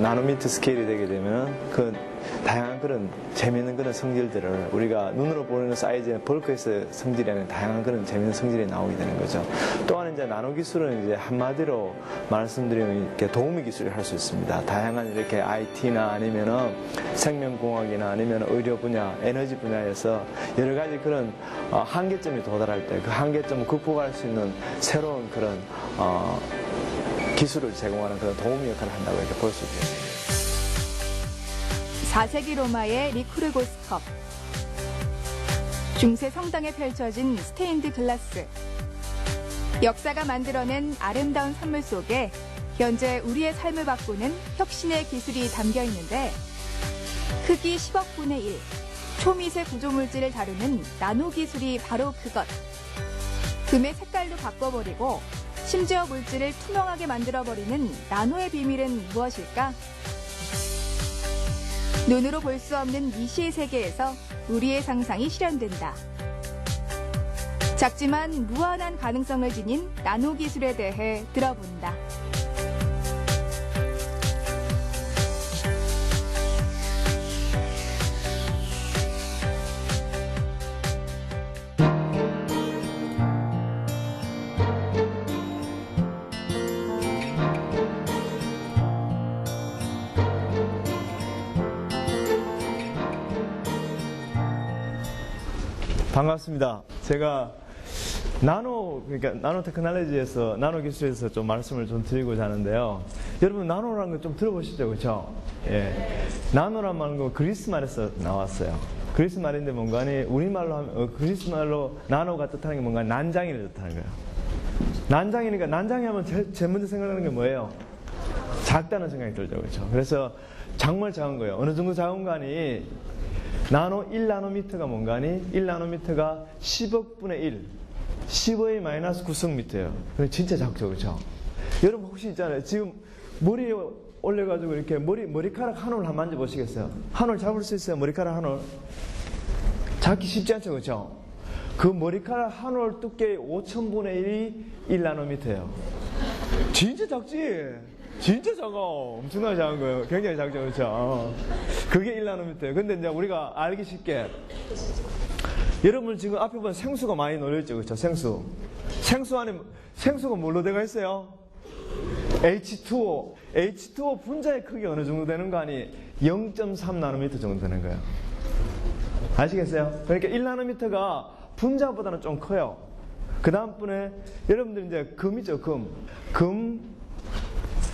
나노미터 스케일이 되게 되면 그 다양한 그런 재미있는 그런 성질들을 우리가 눈으로 보는 사이즈의 벌크에서 성질이 아닌 다양한 그런 재미있는 성질이 나오게 되는 거죠. 또한 이제 나노 기술은 이제 한마디로 말씀드리면 이렇게 도우미 기술을 할 수 있습니다. 다양한 이렇게 IT나 아니면은 생명공학이나 아니면 의료 분야, 에너지 분야에서 여러 가지 그런 한계점에 도달할 때 그 한계점을 극복할 수 있는 새로운 그런 기술을 제공하는 그런 도우미 역할을 한다고 이렇게 볼 수 있겠습니다. 4세기 로마의 리쿠르고스컵, 중세 성당에 펼쳐진 스테인드 글라스, 역사가 만들어낸 아름다운 선물 속에 현재 우리의 삶을 바꾸는 혁신의 기술이 담겨 있는데 크기 10억분의 1, 초미세 구조물질을 다루는 나노 기술이 바로 그것. 금의 색깔도 바꿔버리고 심지어 물질을 투명하게 만들어버리는 나노의 비밀은 무엇일까? 눈으로 볼 수 없는 미시의 세계에서 우리의 상상이 실현된다. 작지만 무한한 가능성을 지닌 나노 기술에 대해 들어본다. 반갑습니다. 제가 그러니까 나노 테크놀로지에서, 나노 기술에서 좀 말씀을 좀 드리고자 하는데요. 여러분, 나노라는 거 좀 들어보시죠, 그렇죠? 예. 나노란 말은 그리스 말에서 나왔어요. 그리스 말인데 뭔가니, 우리말로 하면, 그리스 말로 나노가 뜻하는 게 뭔가 난장이를 뜻하는 거예요. 난장이니까, 난장이 하면 제일 먼저 생각나는 게 뭐예요? 작다는 생각이 들죠, 그렇죠? 그래서 정말 작은 거예요. 어느 정도 작은 거니, 나노 1나노미터가 뭔가니? 1나노미터가 10억분의 1, 10의 마이너스 9성미터예요. 진짜 작죠, 그렇죠? 여러분 혹시 있잖아요. 지금 머리에 올려가지고 이렇게 머리카락 한 올 한번 만져보시겠어요? 한 올 잡을 수 있어요? 머리카락 한 올? 잡기 쉽지 않죠, 그렇죠? 그 머리카락 한 올 두께의 5천분의 1이 1나노미터예요. 진짜 작지? 진짜 작아. 엄청나게 작은 거예요. 굉장히 작죠, 그렇죠? 그게 1나노미터예요. 근데 이제 우리가 알기 쉽게, 여러분 지금 앞에 보면 생수가 많이 놓여있죠, 그렇죠? 생수 안에 생수가 뭘로 되어 있어요? H2O. H2O 분자의 크기 어느 정도 되는 거 아니? 0.3나노미터 정도 되는 거예요. 아시겠어요? 그러니까 1나노미터가 분자보다는 좀 커요. 그 다음번에 여러분들 이제 금이죠, 금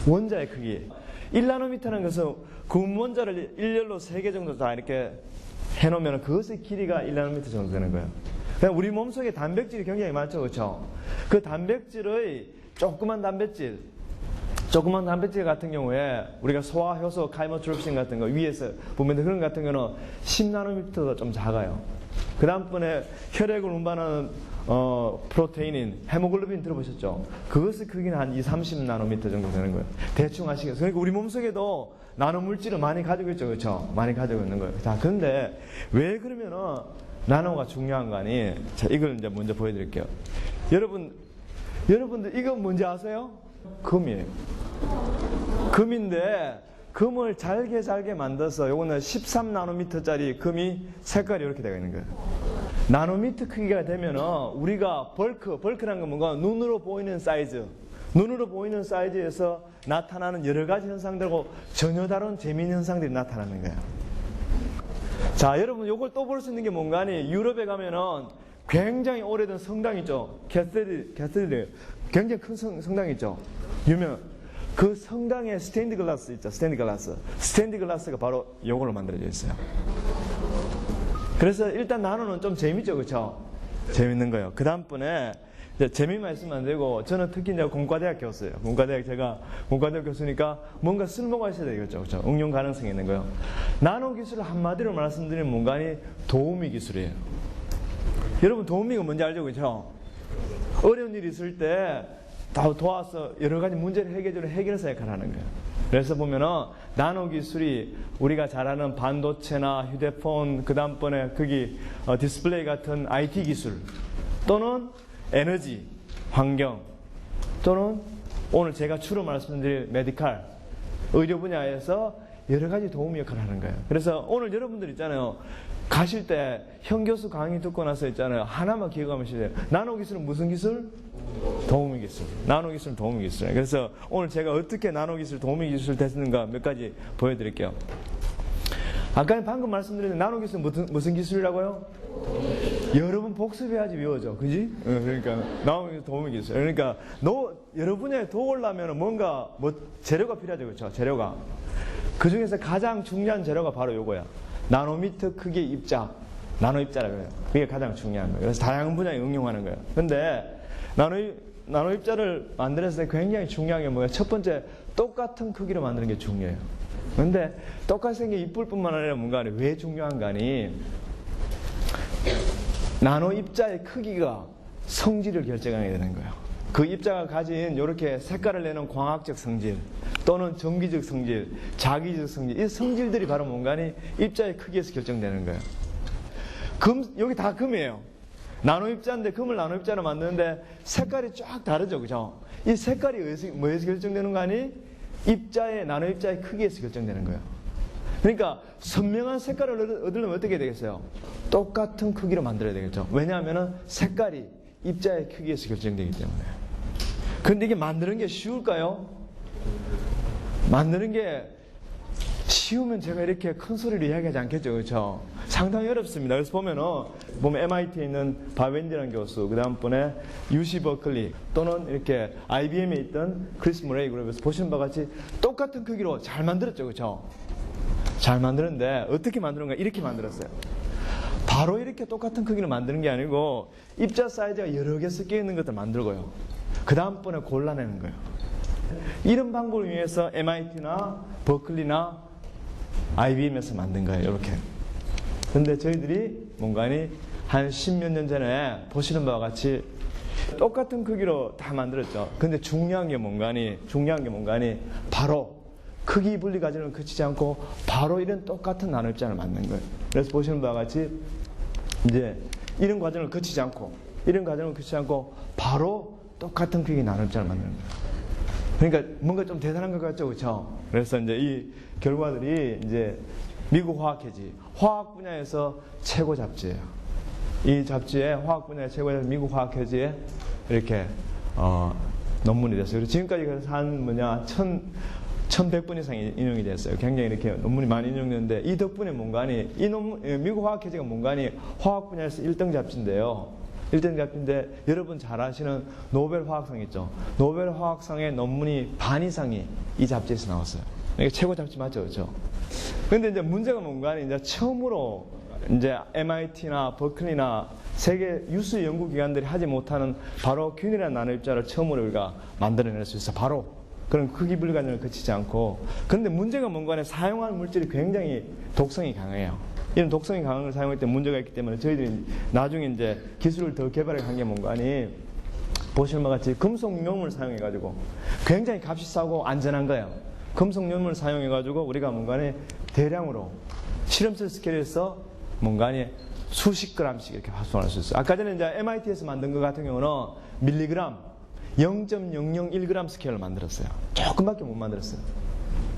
원자의 크기. 1나노미터는 것은 금 원자를 일렬로 3개 정도 다 이렇게 해놓으면 그것의 길이가 1나노미터 정도 되는 거예요. 그냥 우리 몸속에 단백질이 굉장히 많죠, 그렇죠? 그 단백질의 조그만 단백질 같은 경우에 우리가 소화 효소 카이모트롭신 같은 거 위에서 보면 그런 같은 거는 10나노미터도 좀 작아요. 그 다음번에 혈액을 운반하는 프로테인인 헤모글로빈 들어보셨죠? 그것의 크기는 한 30나노미터 정도 되는 거예요. 대충 아시겠어요? 그러니까 우리 몸속에도 나노 물질을 많이 가지고 있죠, 그렇죠? 많이 가지고 있는 거예요. 자, 근데 왜 그러면은 나노가 중요한 거 아니? 자, 이걸 이제 먼저 보여드릴게요. 여러분들 이거 뭔지 아세요? 금이에요. 금인데 금을 잘게 만들어서 요거는 13나노미터짜리 금이 색깔이 이렇게 되어 있는 거예요. 나노미터 크기가 되면은 우리가 벌크란 건 뭔가 눈으로 보이는 사이즈에서 나타나는 여러 가지 현상들하고 전혀 다른 재미있는 현상들이 나타나는 거예요. 자, 여러분 요걸 또 볼 수 있는 게 뭔가니? 유럽에 가면은 굉장히 오래된 성당 있죠. 캐스들 굉장히 큰 성당 있죠. 그 성당에 스테인드 글라스 있죠. 스테인드 글라스가 바로 요걸로 만들어져 있어요. 그래서 일단 나노는 좀 재밌죠, 그렇죠? 재밌는 거예요. 그 다음번에 재미만 있으면 안 되고, 저는 특히 이제 공과대학 교수예요. 제가 공과대학 교수니까 뭔가 쓸모가 있어야 되겠죠, 그렇죠? 응용 가능성이 있는 거예요. 나노 기술을 한마디로 말씀드리면 뭔가니 도우미 기술이에요. 여러분 도우미가 뭔지 알죠, 그렇죠? 어려운 일이 있을 때 다 도와서 여러 가지 문제를 해결해서 역할을 하는 거예요. 그래서 보면은 나노 기술이 우리가 잘 아는 반도체나 휴대폰, 그 다음번에 거기 디스플레이 같은 IT 기술, 또는 에너지, 환경, 또는 오늘 제가 주로 말씀드릴 메디칼, 의료 분야에서 여러 가지 도움 역할을 하는 거예요. 그래서 오늘 여러분들 있잖아요. 가실 때 현 교수 강의 듣고 나서 있잖아요. 하나만 기억하시면 돼요. 나노기술은 무슨 기술? 도우미 기술. 나노기술은 도우미 기술. 그래서 오늘 제가 어떻게 나노기술, 도우미 기술 됐는가 몇 가지 보여드릴게요. 아까 방금 말씀드린 나노기술은 무슨 기술이라고요? 여러분 복습해야지 외워져. 그지? 그러니까 나노기술, 도우미 기술. 그러니까 여러 분야에 도우려면 뭔가 재료가 필요하죠. 그렇죠? 재료가. 그 중에서 가장 중요한 재료가 바로 요거야. 나노미터 크기의 입자. 나노 입자라고 해요. 그게 가장 중요한 거예요. 그래서 다양한 분야에 응용하는 거예요. 근데 나노 입자를 만들었을 때 굉장히 중요한 게 뭐예요? 첫 번째, 똑같은 크기로 만드는 게 중요해요. 근데 똑같이 생긴 이쁠 뿐만 아니라 뭔가 왜 중요한가 하니 나노 입자의 크기가 성질을 결정하게 되는 거예요. 그 입자가 가진 이렇게 색깔을 내는 광학적 성질 또는 전기적 성질, 자기적 성질, 이 성질들이 바로 뭔가니 입자의 크기에서 결정되는 거예요. 여기 다 금이에요. 나노 입자인데 금을 나노 입자로 만드는데 색깔이 쫙 다르죠, 그죠? 이 색깔이 뭐에서 결정되는 거 아니? 나노 입자의 크기에서 결정되는 거예요. 그러니까 선명한 색깔을 얻으려면 어떻게 되겠어요? 똑같은 크기로 만들어야 되겠죠. 왜냐하면 색깔이 입자의 크기에서 결정되기 때문에. 근데 이게 만드는 게 쉬울까요? 만드는 게 쉬우면 제가 이렇게 큰 소리로 이야기하지 않겠죠, 그렇죠? 상당히 어렵습니다. 그래서 보면 MIT에 있는 바웬디라는 교수, 그 다음 분에 UC 버클리 또는 이렇게 IBM에 있던 크리스 무레이 그룹에서 보시는 바와 같이 똑같은 크기로 잘 만들었죠, 그렇죠? 잘 만드는데 어떻게 만드는가? 이렇게 만들었어요. 바로 이렇게 똑같은 크기로 만드는 게 아니고 입자 사이즈가 여러 개 섞여 있는 것들 만들고요. 그 다음번에 골라내는 거예요. 이런 방법을 위해서 MIT나 버클리나 IBM에서 만든 거예요. 이렇게. 근데 저희들이 뭔가니 한 10몇 년 전에 보시는 바와 같이 똑같은 크기로 다 만들었죠. 근데 중요한 게 뭔가니 바로 크기 분리 과정을 거치지 않고 바로 이런 똑같은 나노 입자를 만든 거예요. 그래서 보시는 바와 같이 이제 이런 과정을 거치지 않고 바로 똑같은 크기 나노 입자를 만드는 거예요. 그러니까 뭔가 좀 대단한 것 같죠, 그렇죠? 그래서 이제 이 결과들이 이제 미국 화학회지, 화학 분야에서 최고 잡지예요. 이 잡지에 화학 분야의 최고의 미국 화학회지에 이렇게 논문이 됐어요. 그리고 지금까지 그래서 한 1,100분 이상이 인용이 됐어요. 굉장히 이렇게 논문이 많이 인용됐는데 이 덕분에 뭔가니 미국 화학회지가 뭔가니 화학 분야에서 1등 잡지인데요. 1등 잡지인데 여러분 잘 아시는 노벨 화학상 있죠. 노벨 화학상의 논문이 반 이상이 이 잡지에서 나왔어요. 그러니까 최고 잡지 맞죠, 그렇죠? 근데 이제 문제가 뭔가니 이제 처음으로 이제 MIT나 버클리나 세계 유수 연구기관들이 하지 못하는 바로 균일한 나노 입자를 처음으로 우리가 만들어낼 수 있어. 바로 그런 크기 분리 과정을 거치지 않고. 그런데 문제가 뭔가니 사용하는 물질이 굉장히 독성이 강해요. 이런 독성이 강한 걸 사용할 때 문제가 있기 때문에 저희들이 나중에 이제 기술을 더 개발한 게 뭔가니 보시는 바와 같이 금속용을 사용해가지고 굉장히 값이 싸고 안전한 거예요. 금속용을 사용해가지고 우리가 뭔가니 대량으로 실험실 스케일에서 뭔가니 수십 그램씩 이렇게 합성할 수 있어요. 아까 전에 이제 MIT에서 만든 것 같은 경우는 밀리그램 0.001g 스케일을 만들었어요. 조금밖에 못 만들었어요.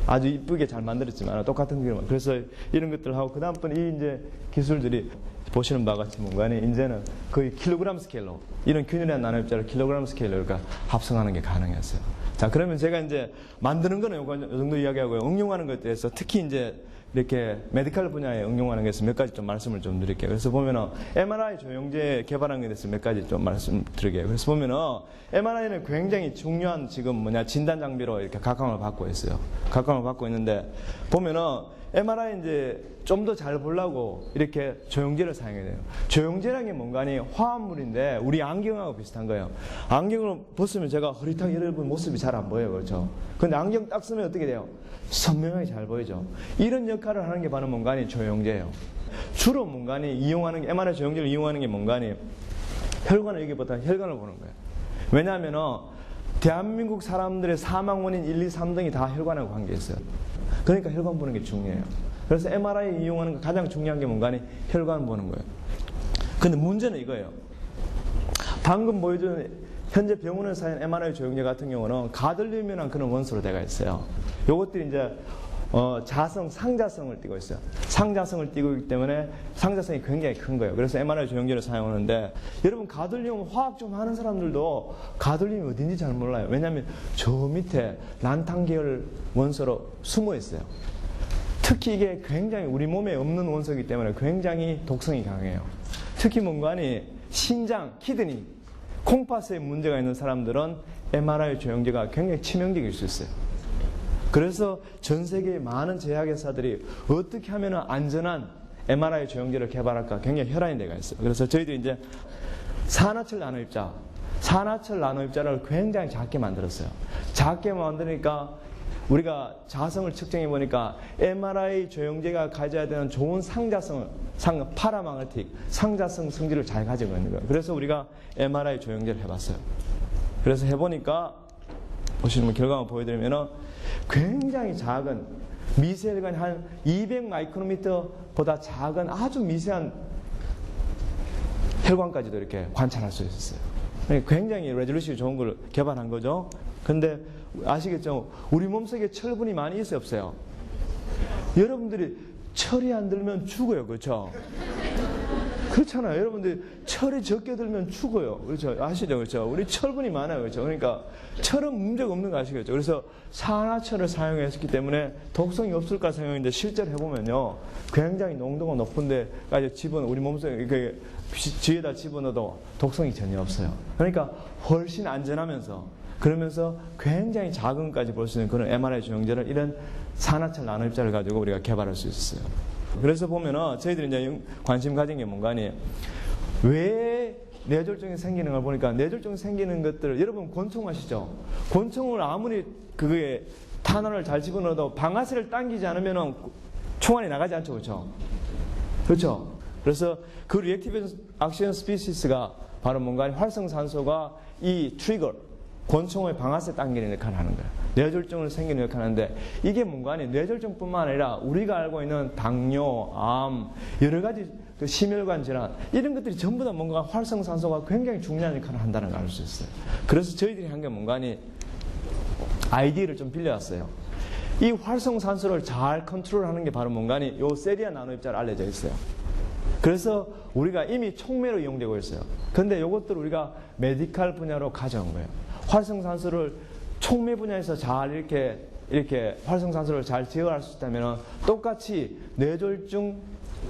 아주 이쁘게 잘 만들었지만 똑같은 기계로. 그래서 이런 것들을 하고 그 다음번에 이 이제 기술들이 보시는 바와 같이 뭔가니 이제는 거의 킬로그램 스케일로 이런 균일한 나노 입자를 킬로그램 스케일로 그러니까 합성하는 게 가능했어요. 자, 그러면 제가 이제 만드는 거는 요 정도 이야기하고요. 응용하는 것에 대해서 특히 이제 이렇게 메디컬 분야에 응용하는 것에서 몇 가지 좀 말씀을 좀 드릴게요. 그래서 보면은 MRI 조영제 개발한 것에 대해서 몇 가지 좀 말씀드리게요. 그래서 보면은 MRI는 굉장히 중요한 지금 진단 장비로 이렇게 각광을 받고 있어요. 각광을 받고 있는데 보면은 MRI 이제 좀 더 잘 보려고 이렇게 조영제를 사용해야 돼요. 조영제라는 게 뭔가니 화합물인데 우리 안경하고 비슷한 거예요. 안경을 벗으면 제가 흐릿하게 여러분 모습이 잘 안 보여요. 그렇죠? 근데 안경 딱 쓰면 어떻게 돼요? 선명하게 잘 보이죠. 이런 역할을 하는 게 바로 뭔가니 조영제예요. 주로 뭔가니 이용하는 게 MRI 조영제를 이용하는 게 뭔가니 혈관을 여기보다 혈관을 보는 거예요. 왜냐하면은 대한민국 사람들의 사망 원인 1, 2, 3등이 다 혈관하고 관계 있어요. 그러니까 혈관 보는 게 중요해요. 그래서 MRI 이용하는 가장 중요한 게 뭔가니 혈관 보는 거예요. 근데 문제는 이거예요. 방금 보여준 현재 병원에서 사용 MRI 조영제 같은 경우는 가들륨이라는 그런 원소로 되어 있어요. 요것들이 이제 상자성을 띠고 있어요. 상자성을 띠고 있기 때문에 상자성이 굉장히 큰 거예요. 그래서 MRI 조영계를 사용하는데, 여러분 가돌림 화학 좀 하는 사람들도 가돌림이 어딘지 잘 몰라요. 왜냐하면 저 밑에 란탄 계열 원소로 숨어 있어요. 특히 이게 굉장히 우리 몸에 없는 원소이기 때문에 굉장히 독성이 강해요. 특히 뭔가니 신장, 키드니, 콩팥에 문제가 있는 사람들은 MRI 조영계가 굉장히 치명적일 수 있어요. 그래서 전 세계의 많은 제약회사들이 어떻게 하면 안전한 MRI 조영제를 개발할까 굉장히 혈안이 되어 있어요. 그래서 저희들이 이제 산화철 나노입자를 굉장히 작게 만들었어요. 작게 만드니까 우리가 자성을 측정해 보니까 MRI 조영제가 가져야 되는 좋은 파라마그네틱 상자성 성질을 잘 가지고 있는 거예요. 그래서 우리가 MRI 조영제를 해봤어요. 그래서 해보니까 보시면 결과만 보여드리면은 굉장히 작은 미세혈관이 한 200 마이크로미터보다 작은 아주 미세한 혈관까지도 이렇게 관찰할 수 있었어요. 굉장히 레졸루션이 좋은 걸 개발한 거죠. 근데 아시겠죠? 우리 몸속에 철분이 많이 있어요, 없어요? 여러분들이 철이 안 들면 죽어요, 그렇죠? 그렇잖아요. 여러분들 철이 적게 들면 죽어요. 그렇죠? 아시죠? 그렇죠? 우리 철분이 많아요. 그렇죠? 그러니까 철은 문제가 없는 거 아시겠죠? 그래서 산화철을 사용했기 때문에 독성이 없을까 생각했는데 실제로 해보면요. 굉장히 농도가 높은데까지 우리 몸속에 이렇게 쥐에다 집어넣어도 독성이 전혀 없어요. 그러니까 훨씬 안전하면서 그러면서 굉장히 작은 것까지 볼 수 있는 그런 MRI 조영제를 이런 산화철 나노입자를 가지고 우리가 개발할 수 있었어요. 그래서 보면은 저희들이 이제 관심 가진 게 뭔가니 왜 뇌졸중이 생기는 걸 보니까 뇌졸중이 생기는 것들을 여러분 권총 아시죠? 권총을 아무리 그게 탄환을 잘 집어넣어도 방아쇠를 당기지 않으면은 총알이 나가지 않죠, 그렇죠? 그렇죠? 그래서 그 리액티브 액션 스피시스가 바로 뭔가 활성산소가 이 트리거 권총의 방아쇠 당기는 역할을 하는 거예요. 뇌졸중을 생기는 역할을 하는데 이게 뭔가 아니 뇌졸중뿐만 아니라 우리가 알고 있는 당뇨, 암, 여러 가지 그 심혈관 질환 이런 것들이 전부 다 뭔가 활성산소가 굉장히 중요한 역할을 한다는 걸 알 수 있어요. 그래서 저희들이 한 게 뭔가 아니 아이디어를 좀 빌려왔어요. 이 활성산소를 잘 컨트롤하는 게 바로 뭔가 아니 요 세리아 나노입자로 알려져 있어요. 그래서 우리가 이미 촉매로 이용되고 있어요. 근데 이것들을 우리가 메디칼 분야로 가져온 거예요. 활성산소를 촉매 분야에서 잘 이렇게 활성산소를 잘 제어할 수 있다면 똑같이 뇌졸중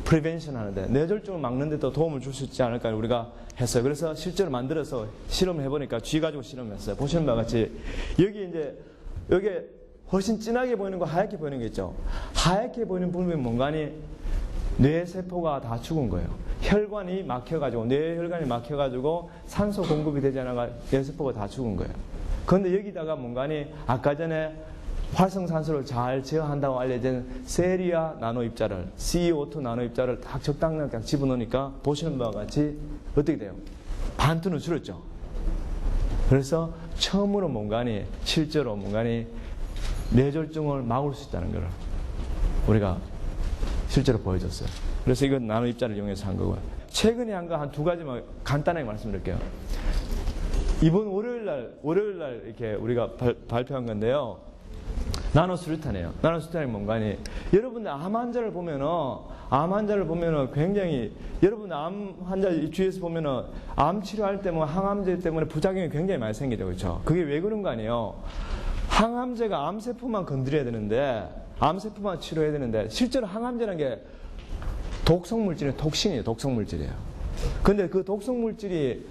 프리벤션 하는데 뇌졸중을 막는데도 도움을 줄 수 있지 않을까 우리가 했어요. 그래서 실제로 만들어서 실험을 해보니까 쥐 가지고 실험했어요. 보시는 바와 같이 여기에 훨씬 진하게 보이는 거 하얗게 보이는 게 있죠. 하얗게 보이는 부분이 뭔가니 뇌세포가 다 죽은 거예요. 혈관이 막혀가지고 뇌혈관이 막혀가지고 산소 공급이 되지 않아가 뇌세포가 다 죽은 거예요. 그런데 여기다가 뭔가니 아까 전에 활성산소를 잘 제어한다고 알려진 세리아 나노입자를 CO2 나노입자를 딱 적당량 딱 집어넣으니까 보시는 바와 같이 어떻게 돼요? 반토는 줄었죠. 그래서 처음으로 뭔가니 실제로 뭔가니 뇌졸중을 막을 수 있다는 걸 우리가 실제로 보여줬어요. 그래서 이건 나노입자를 이용해서 한 거고요. 최근에 한 거 한 두 가지만 간단하게 말씀드릴게요. 이번 월요일날 이렇게 우리가 발표한 건데요. 나노수류탄이에요. 나노수류탄이 뭔가니 여러분들 암 환자를 보면은 굉장히 여러분 암 환자 주위에서 보면은 암 치료할 때 뭐 항암제 때문에 부작용이 굉장히 많이 생기죠, 그렇죠? 그게 왜 그런 거 아니에요? 항암제가 암세포만 건드려야 되는데 암세포만 치료해야 되는데 실제로 항암제라는 게 독성물질이에요. 톡신이에요. 독성물질이에요. 근데 그 독성물질이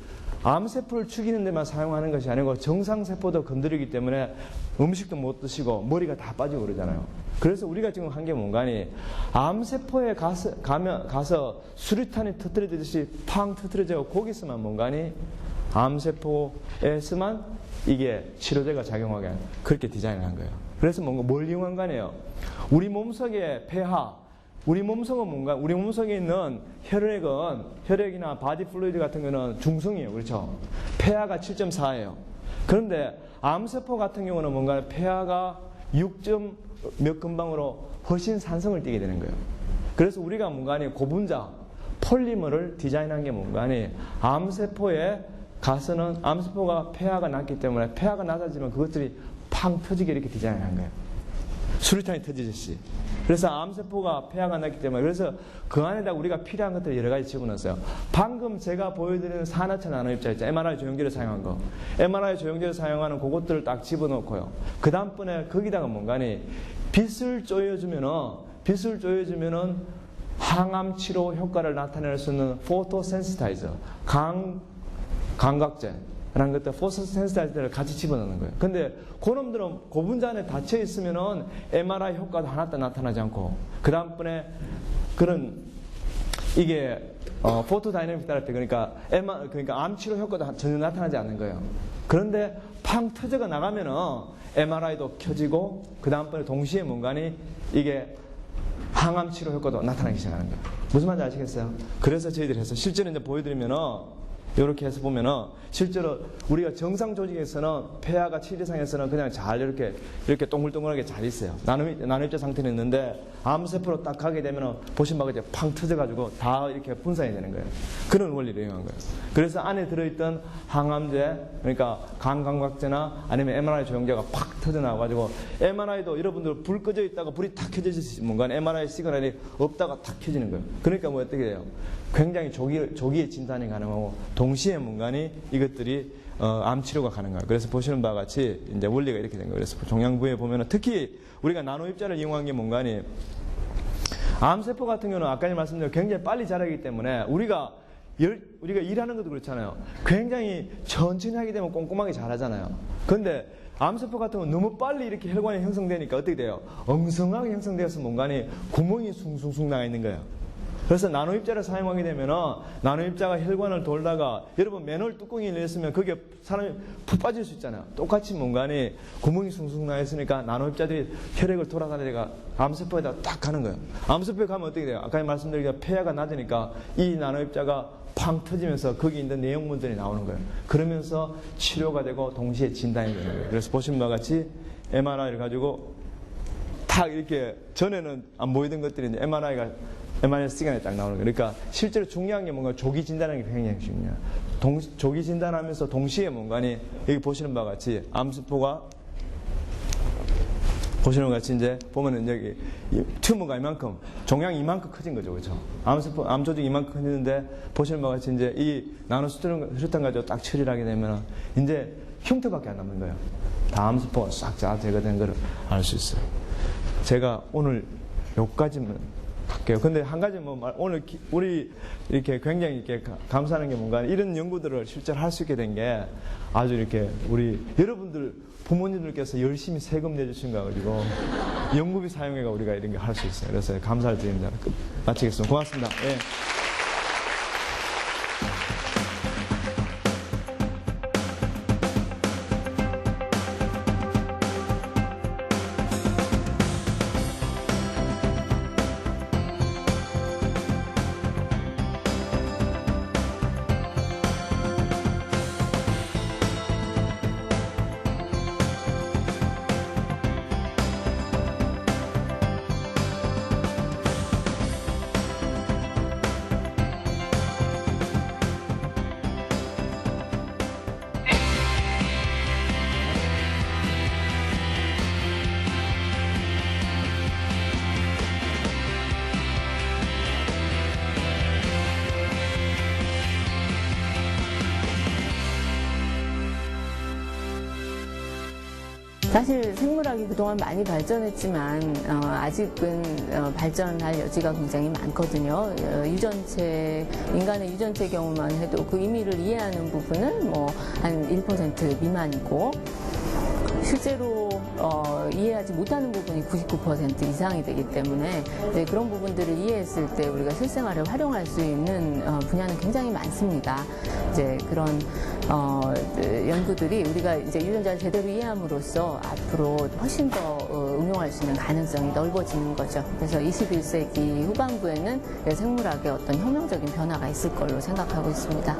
암세포를 죽이는 데만 사용하는 것이 아니고 정상세포도 건드리기 때문에 음식도 못 드시고 머리가 다 빠지고 그러잖아요. 그래서 우리가 지금 한 게 뭔가니 암세포에 가서 수류탄이 터뜨려지듯이 팡 터뜨려지고 거기서만 뭔가니 암세포에서만 이게 치료제가 작용하게 그렇게 디자인을 한 거예요. 그래서 뭔가 뭘 이용한 거 아니에요? 우리 몸속의 폐하 우리 몸속은 뭔가 우리 몸속에 있는 혈액이나 바디 플루이드 같은 거는 중성이에요. 그렇죠? 폐하가 7.4예요. 그런데 암세포 같은 경우는 뭔가 폐하가 6점 몇 금방으로 훨씬 산성을 띠게 되는 거예요. 그래서 우리가 뭔가 아니 고분자 폴리머를 디자인한 게 뭔가 아니 암세포에 가서는 암세포가 폐하가 낮기 때문에 폐하가 낮아지면 그것들이 팡 터지게 이렇게 디자인한 거예요. 수류탄이 터지듯이. 그래서 암세포가 폐하가 났기 때문에 그래서 그 안에다 우리가 필요한 것들을 여러 가지 집어넣었어요. 방금 제가 보여드리는 산화체 나노입자 있죠. MRI 조영기를 사용한 거. MRI 조영기를 사용하는 그것들을 딱 집어넣고요. 그 다음번에 거기다가 뭔가니 빛을 쪼여주면은 항암 치료 효과를 나타낼 수 있는 포토센시타이저, 감각제라는 것들, 포토센시타이저를 같이 집어넣는 거예요. 근데 그놈들은 고분자 안에 닫혀 있으면은 MRI 효과도 하나도 나타나지 않고, 그 다음번에 이게 포토다이내믹 테라피, 그러니까 암 치료 효과도 전혀 나타나지 않는 거예요. 그런데 팡 터져가 나가면은 MRI도 켜지고, 그 다음번에 동시에 뭔가니 이게 항암 치료 효과도 나타나기 시작하는 거예요. 무슨 말인지 아시겠어요? 그래서 저희들이 해서 실제로 이제 보여드리면은 이렇게 해서 보면은 실제로 우리가 정상 조직에서는 폐하가 치료상에서는 그냥 잘 이렇게 동글동글하게 잘 있어요. 나노입자 상태는 있는데 암세포로 딱 가게 되면은 보신 바가 이제 팡 터져가지고 다 이렇게 분산이 되는 거예요. 그런 원리를 이용한 거예요. 그래서 안에 들어있던 항암제, 그러니까 간감각제나 아니면 MRI 조영제가 팍 터져나와가지고 MRI도 여러분들 불 꺼져 있다가 불이 탁 켜져지듯이 뭔가 MRI 시그널이 없다가 탁 켜지는 거예요. 그러니까 뭐 어떻게 돼요? 굉장히 조기에 진단이 가능하고 동시에 뭔가니 이것들이 암 치료가 가능해요. 그래서 보시는 바와 같이 이제 원리가 이렇게 된 거예요. 그래서 종양부에 보면은 특히 우리가 나노입자를 이용한 게 뭔가니 암세포 같은 경우는 아까 말씀드린 굉장히 빨리 자라기 때문에 우리가 일하는 것도 그렇잖아요. 굉장히 천천히 하게 되면 꼼꼼하게 자라잖아요. 근데 암세포 같은 경우는 너무 빨리 이렇게 혈관이 형성되니까 어떻게 돼요? 엉성하게 형성되어서 뭔가니 구멍이 숭숭숭 나가 있는 거예요. 그래서 나노입자를 사용하게 되면은 나노입자가 혈관을 돌다가 여러분 맨홀 뚜껑이 열렸으면 거기에 사람이 푹 빠질 수 있잖아요. 똑같이 뭔가니 구멍이 숭숭 나 있으니까 나노입자들이 혈액을 돌아다니다가 암세포에다 딱 가는 거예요. 암세포에 가면 어떻게 돼요? 아까 말씀드린 폐하가 낮으니까 이 나노입자가 팡 터지면서 거기 있는 내용물들이 나오는 거예요. 그러면서 치료가 되고 동시에 진단이 되는 거예요. 그래서 보신 바와 같이 MRI를 가지고 탁 이렇게 전에는 안 보이던 것들이 이제 MRI 시간에 딱 나오는 거예요. 그러니까 실제로 중요한 게 뭔가 조기 진단하는 게 굉장히 중요해요. 조기 진단하면서 동시에 뭔가니 여기 보시는 바와 같이 암세포가 보시는 것 같이 이제 보면은 여기 튜머가 이만큼, 종양이 이만큼 커진 거죠. 그렇죠? 암 조직이 이만큼 커지는데 보시는 바와 같이 이제 이 나노수류탄 가지고 딱 처리를 하게 되면은 이제 흉터밖에 안 남는 거예요. 다 암세포가 싹 다 제거된 거를 알 수 있어요. 제가 오늘 여기까지만 할게요. 근데 한 가지 오늘 우리 이렇게 굉장히 이렇게 감사하는 게 뭔가 이런 연구들을 실제로 할 수 있게 된 게 아주 이렇게 우리 여러분들 부모님들께서 열심히 세금 내주신 거 가지고 연구비 사용해가 우리가 이런 게 할 수 있어요. 그래서 감사를 드립니다. 마치겠습니다. 고맙습니다. 예. 사실 생물학이 그동안 많이 발전했지만 아직은 발전할 여지가 굉장히 많거든요. 인간의 유전체 경우만 해도 그 의미를 이해하는 부분은 뭐 한 1% 미만이고 실제로 이해하지 못하는 부분이 99% 이상이 되기 때문에 이제 그런 부분들을 이해했을 때 우리가 실생활에 활용할 수 있는 분야는 굉장히 많습니다. 이제 그런 연구들이 우리가 이제 유전자를 제대로 이해함으로써 앞으로 훨씬 더 응용할 수 있는 가능성이 넓어지는 거죠. 그래서 21세기 후반부에는 생물학에 어떤 혁명적인 변화가 있을 걸로 생각하고 있습니다.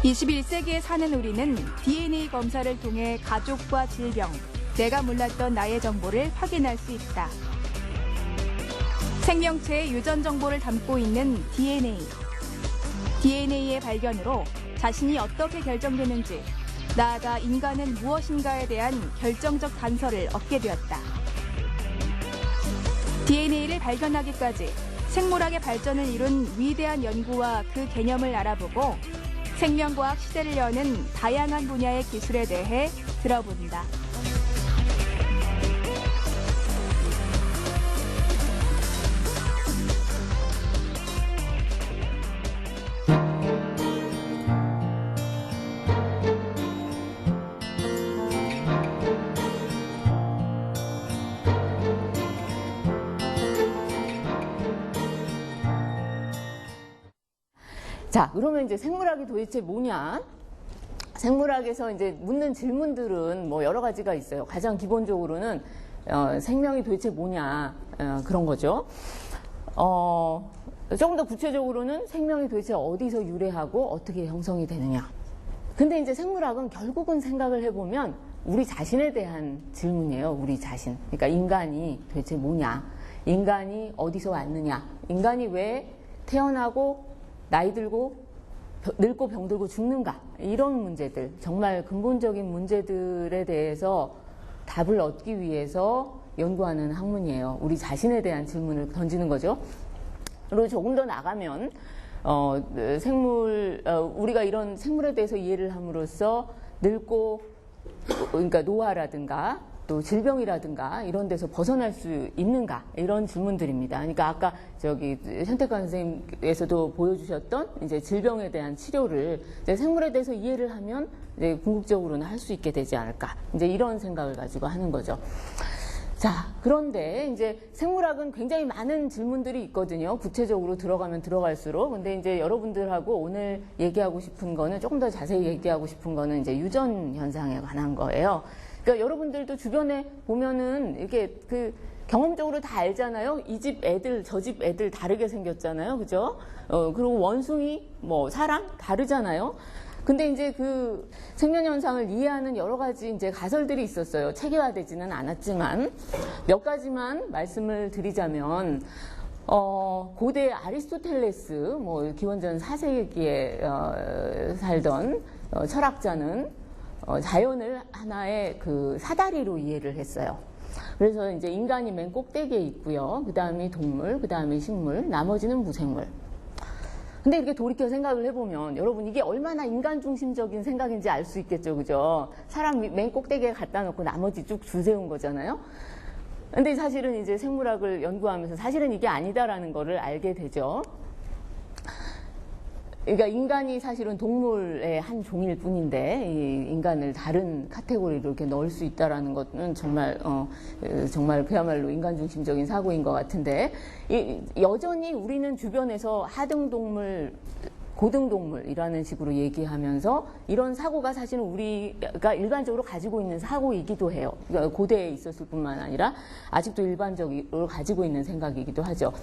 21세기에 사는 우리는 DNA 검사를 통해 가족과 질병, 내가 몰랐던 나의 정보를 확인할 수 있다. 생명체의 유전 정보를 담고 있는 DNA. DNA의 발견으로 자신이 어떻게 결정되는지, 나아가 인간은 무엇인가에 대한 결정적 단서를 얻게 되었다. DNA를 발견하기까지 생물학의 발전을 이룬 위대한 연구와 그 개념을 알아보고 생명과학 시대를 여는 다양한 분야의 기술에 대해 들어본다. 자, 그러면 이제 생물학이 도대체 뭐냐? 생물학에서 이제 묻는 질문들은 뭐 여러 가지가 있어요. 가장 기본적으로는 생명이 도대체 뭐냐 그런 거죠. 조금 더 구체적으로는 생명이 도대체 어디서 유래하고 어떻게 형성이 되느냐. 근데 이제 생물학은 결국은 생각을 해보면 우리 자신에 대한 질문이에요. 우리 자신. 그러니까 인간이 도대체 뭐냐? 인간이 어디서 왔느냐? 인간이 왜 태어나고 나이 들고 늙고 병들고 죽는가? 이런 문제들, 정말 근본적인 문제들에 대해서 답을 얻기 위해서 연구하는 학문이에요. 우리 자신에 대한 질문을 던지는 거죠. 그리고 조금 더 나가면 우리가 이런 생물에 대해서 이해를 함으로써 늙고, 그러니까 노화라든가 또 질병이라든가 이런 데서 벗어날 수 있는가, 이런 질문들입니다. 그러니까 아까 현택관 선생님께서도 보여주셨던 이제 질병에 대한 치료를 이제 생물에 대해서 이해를 하면 이제 궁극적으로는 할 수 있게 되지 않을까, 이제 이런 생각을 가지고 하는 거죠. 자, 그런데 이제 생물학은 굉장히 많은 질문들이 있거든요. 구체적으로 들어가면 들어갈수록. 근데 이제 여러분들하고 오늘 얘기하고 싶은 거는, 조금 더 자세히 얘기하고 싶은 거는 이제 유전 현상에 관한 거예요. 그러니까 여러분들도 주변에 보면은 이렇게 경험적으로 다 알잖아요. 이 집 애들, 저 집 애들 다르게 생겼잖아요. 그죠? 그리고 원숭이, 사람 다르잖아요. 근데 이제 그 생명 현상을 이해하는 여러 가지 이제 가설들이 있었어요. 체계화되지는 않았지만 몇 가지만 말씀을 드리자면, 고대 아리스토텔레스, 기원전 4세기에 살던 철학자는 자연을 하나의 그 사다리로 이해를 했어요. 그래서 이제 인간이 맨 꼭대기에 있고요. 그 다음이 동물, 그 다음이 식물, 나머지는 무생물. 근데 이렇게 돌이켜 생각을 해보면 여러분, 이게 얼마나 인간 중심적인 생각인지 알 수 있겠죠. 그죠? 사람 맨 꼭대기에 갖다 놓고 나머지 쭉 줄 세운 거잖아요. 근데 사실은 이제 생물학을 연구하면서 사실은 이게 아니다라는 거를 알게 되죠. 그러니까 인간이 사실은 동물의 한 종일 뿐인데, 이 인간을 다른 카테고리로 이렇게 넣을 수 있다라는 것은 정말 그야말로 인간 중심적인 사고인 것 같은데, 여전히 우리는 주변에서 하등동물, 고등동물이라는 식으로 얘기하면서 이런 사고가 사실은 우리가 일반적으로 가지고 있는 사고이기도 해요. 그러니까 고대에 있었을 뿐만 아니라 아직도 일반적으로 가지고 있는 생각이기도 하죠.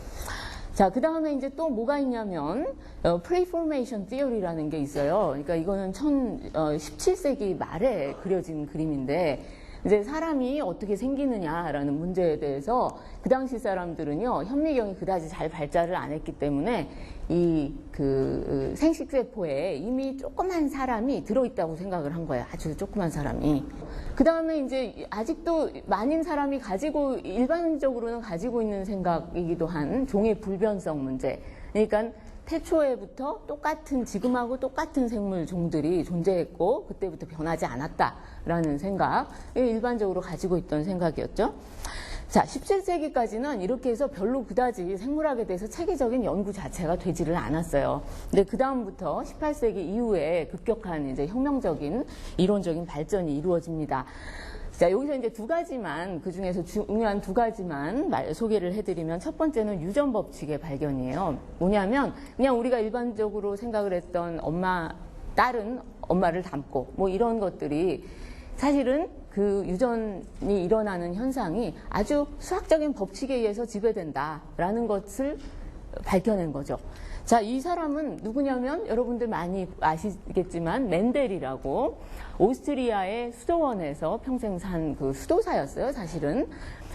자, 그 다음에 이제 또 뭐가 있냐면, Preformation Theory라는 게 있어요. 그러니까 이거는 17세기 말에 그려진 그림인데, 이제 사람이 어떻게 생기느냐라는 문제에 대해서 그 당시 사람들은요, 현미경이 그다지 잘 발달을 안 했기 때문에 생식세포에 이미 조그만 사람이 들어있다고 생각을 한 거예요. 아주 조그만 사람이. 그 다음에 이제 아직도 많은 사람이 일반적으로는 가지고 있는 생각이기도 한 종의 불변성 문제. 그러니까 태초에부터 지금하고 똑같은 생물 종들이 존재했고, 그때부터 변하지 않았다라는 생각, 일반적으로 가지고 있던 생각이었죠. 자, 17세기까지는 이렇게 해서 별로 그다지 생물학에 대해서 체계적인 연구 자체가 되지를 않았어요. 근데 그 다음부터 18세기 이후에 급격한 이제 혁명적인 이론적인 발전이 이루어집니다. 자, 여기서 이제 두 가지만, 그 중에서 중요한 두 가지만 소개를 해드리면, 첫 번째는 유전 법칙의 발견이에요. 뭐냐면, 그냥 우리가 일반적으로 생각을 했던 딸은 엄마를 닮고, 이런 것들이 사실은 그 유전이 일어나는 현상이 아주 수학적인 법칙에 의해서 지배된다라는 것을 밝혀낸 거죠. 자, 이 사람은 누구냐면 여러분들 많이 아시겠지만 멘델이라고 오스트리아의 수도원에서 평생 산 그 수도사였어요, 사실은.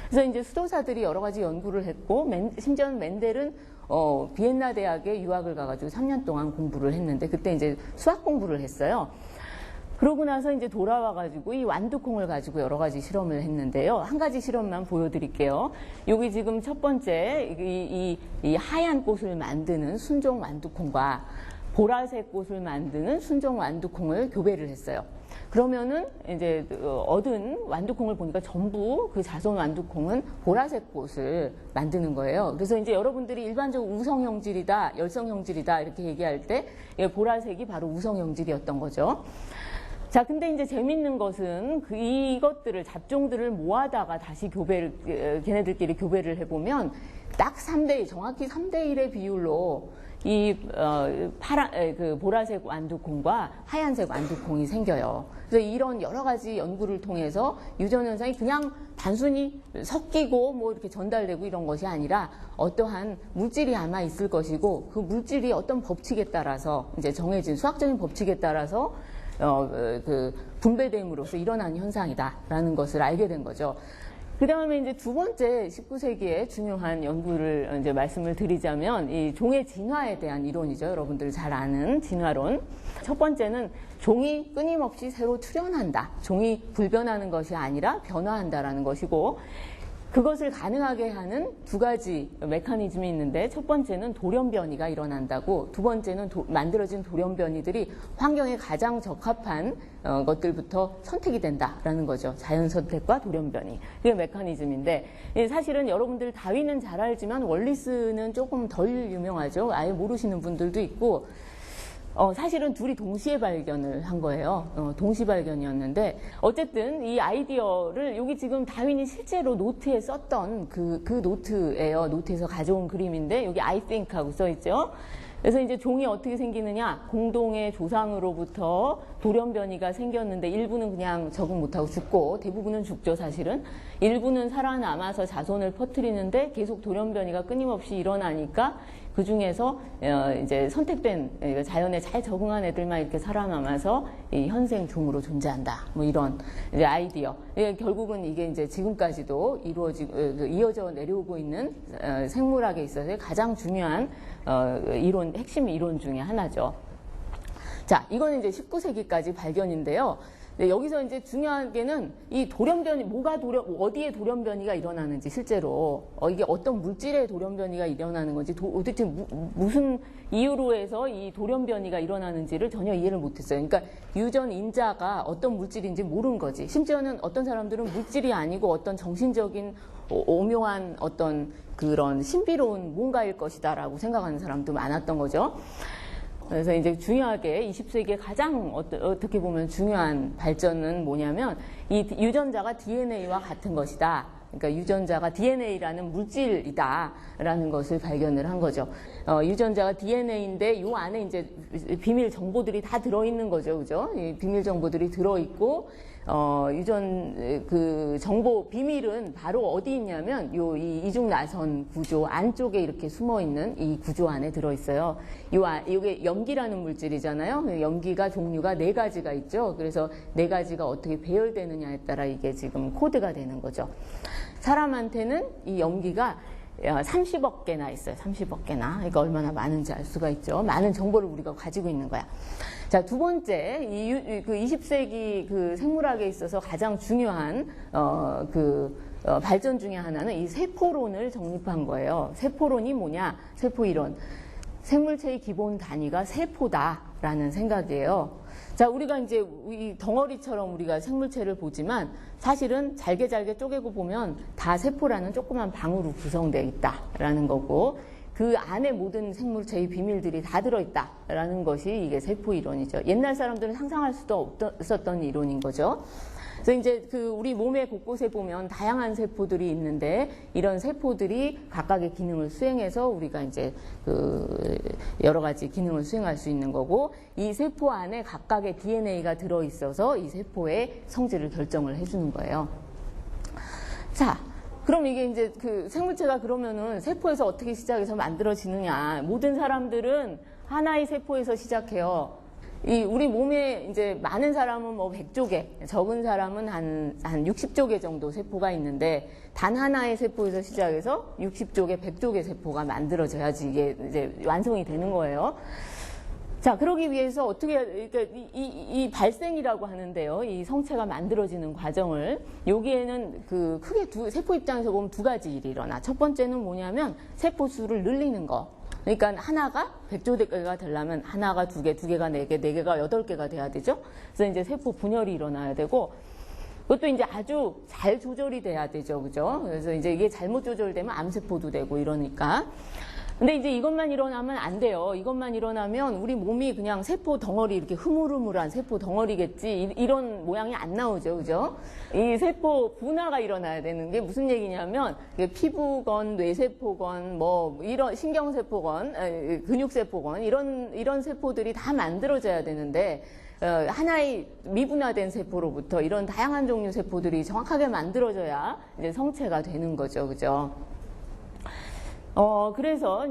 그래서 이제 수도사들이 여러 가지 연구를 했고, 심지어 멘델은 비엔나 대학에 유학을 가가지고 3년 동안 공부를 했는데, 그때 이제 수학 공부를 했어요. 그러고 나서 이제 돌아와가지고 이 완두콩을 가지고 여러 가지 실험을 했는데요. 한 가지 실험만 보여드릴게요. 여기 지금 첫 번째 이 하얀 꽃을 만드는 순종 완두콩과 보라색 꽃을 만드는 순종 완두콩을 교배를 했어요. 그러면은 이제 얻은 완두콩을 보니까 전부 그 자손 완두콩은 보라색 꽃을 만드는 거예요. 그래서 이제 여러분들이 일반적으로 우성형질이다, 열성형질이다 이렇게 얘기할 때 보라색이 바로 우성형질이었던 거죠. 자, 근데 이제 재밌는 것은 이것들을, 잡종들을 모아다가 다시 걔네들끼리 교배를 해보면 딱 3대1, 정확히 3대1의 비율로 보라색 완두콩과 하얀색 완두콩이 생겨요. 그래서 이런 여러 가지 연구를 통해서 유전 현상이 그냥 단순히 섞이고 뭐 이렇게 전달되고 이런 것이 아니라 어떠한 물질이 아마 있을 것이고 그 물질이 어떤 법칙에 따라서 이제 정해진 수학적인 법칙에 따라서 분배됨으로써 일어난 현상이다라는 것을 알게 된 거죠. 그 다음에 이제 두 번째 19세기의 중요한 연구를 이제 말씀을 드리자면 이 종의 진화에 대한 이론이죠. 여러분들 잘 아는 진화론. 첫 번째는 종이 끊임없이 새로 출현한다. 종이 불변하는 것이 아니라 변화한다라는 것이고 그것을 가능하게 하는 두 가지 메커니즘이 있는데 첫 번째는 돌연변이가 일어난다고 두 번째는 만들어진 돌연변이들이 환경에 가장 적합한 것들부터 선택이 된다라는 거죠. 자연 선택과 돌연변이. 그게 메커니즘인데 사실은 여러분들 다윈은 잘 알지만 월리스는 조금 덜 유명하죠. 아예 모르시는 분들도 있고 사실은 둘이 동시에 발견을 한 거예요. 동시 발견이었는데 어쨌든 이 아이디어를 여기 지금 다윈이 실제로 노트에 썼던 그 노트예요. 노트에서 가져온 그림인데 여기 I think 하고 써 있죠. 그래서 이제 종이 어떻게 생기느냐? 공동의 조상으로부터 돌연변이가 생겼는데 일부는 그냥 적응 못하고 죽고 대부분은 죽죠, 사실은. 일부는 살아남아서 자손을 퍼뜨리는데 계속 돌연변이가 끊임없이 일어나니까 그 중에서 이제 선택된 자연에 잘 적응한 애들만 이렇게 살아남아서 이 현생 종으로 존재한다. 뭐 이런 이제 아이디어. 결국은 이게 이제 지금까지도 이어져 내려오고 있는 생물학에 있어서 가장 중요한 핵심 이론 중에 하나죠. 자, 이거는 이제 19세기까지 발견인데요. 여기서 이제 중요한 게는 이 돌연변이, 어디에 돌연변이가 일어나는지 실제로, 이게 어떤 물질의 돌연변이가 일어나는 건지, 도대체 무슨 이유로 해서 이 돌연변이가 일어나는지를 전혀 이해를 못했어요. 그러니까 유전 인자가 어떤 물질인지 모르는 거지. 심지어는 어떤 사람들은 물질이 아니고 어떤 정신적인 오묘한 어떤 그런 신비로운 뭔가일 것이다라고 생각하는 사람도 많았던 거죠. 그래서 이제 중요하게 20세기에 가장 어떻게 보면 중요한 발전은 뭐냐면 이 유전자가 DNA와 같은 것이다. 그러니까 유전자가 DNA라는 물질이다라는 것을 발견을 한 거죠. 유전자가 DNA인데 요 안에 이제 비밀 정보들이 다 들어있는 거죠, 그죠? 이 비밀 정보들이 들어있고 유전 그 정보 비밀은 바로 어디 있냐면 이 이중 나선 구조 안쪽에 이렇게 숨어 있는 이 구조 안에 들어 있어요. 이게 염기라는 물질이잖아요. 염기가 종류가 4가지가 있죠. 그래서 4가지가 어떻게 배열되느냐에 따라 이게 지금 코드가 되는 거죠. 사람한테는 이 염기가 30억 개나 있어요. 30억 개나. 그러니까 얼마나 많은지 알 수가 있죠. 많은 정보를 우리가 가지고 있는 거야. 자, 두 번째, 그 20세기 그 생물학에 있어서 가장 중요한, 발전 중에 하나는 이 세포론을 정립한 거예요. 세포론이 뭐냐? 세포이론. 생물체의 기본 단위가 세포다라는 생각이에요. 자, 우리가 이제 이 덩어리처럼 우리가 생물체를 보지만 사실은 잘게 쪼개고 보면 다 세포라는 조그만 방으로 구성되어 있다라는 거고 그 안에 모든 생물체의 비밀들이 다 들어있다라는 것이 이게 세포 이론이죠. 옛날 사람들은 상상할 수도 없었던 이론인 거죠. 그래서 이제 우리 몸의 곳곳에 보면 다양한 세포들이 있는데 이런 세포들이 각각의 기능을 수행해서 우리가 이제 여러 가지 기능을 수행할 수 있는 거고 이 세포 안에 각각의 DNA가 들어 있어서 이 세포의 성질을 결정을 해주는 거예요. 자, 그럼 이게 이제 생물체가 그러면은 세포에서 어떻게 시작해서 만들어지느냐? 모든 사람들은 하나의 세포에서 시작해요. 우리 몸에 이제 많은 사람은 뭐 100조개, 적은 사람은 한 60조개 정도 세포가 있는데 단 하나의 세포에서 시작해서 60조개, 100조개 세포가 만들어져야지 이게 이제 완성이 되는 거예요. 자, 그러기 위해서 어떻게, 그러니까 이 발생이라고 하는데요. 이 성체가 만들어지는 과정을. 여기에는 크게 세포 입장에서 보면 두 가지 일이 일어나. 첫 번째는 뭐냐면 세포 수를 늘리는 거. 그러니까 하나가 100조개가 되려면 하나가 2개, 2개가 4개, 4개가 8개가 돼야 되죠. 그래서 이제 세포 분열이 일어나야 되고, 그것도 이제 아주 잘 조절이 돼야 되죠. 그죠? 그래서 이제 이게 잘못 조절되면 암세포도 되고 이러니까. 근데 이제 이것만 일어나면 안 돼요. 이것만 일어나면 우리 몸이 그냥 세포 덩어리, 이렇게 흐물흐물한 세포 덩어리겠지. 이런 모양이 안 나오죠. 그죠? 이 세포 분화가 일어나야 되는 게 무슨 얘기냐면, 피부건, 뇌세포건, 이런 신경세포건, 근육세포건, 이런 세포들이 다 만들어져야 되는데, 하나의 미분화된 세포로부터 이런 다양한 종류 세포들이 정확하게 만들어져야 이제 성체가 되는 거죠. 그죠? 그래서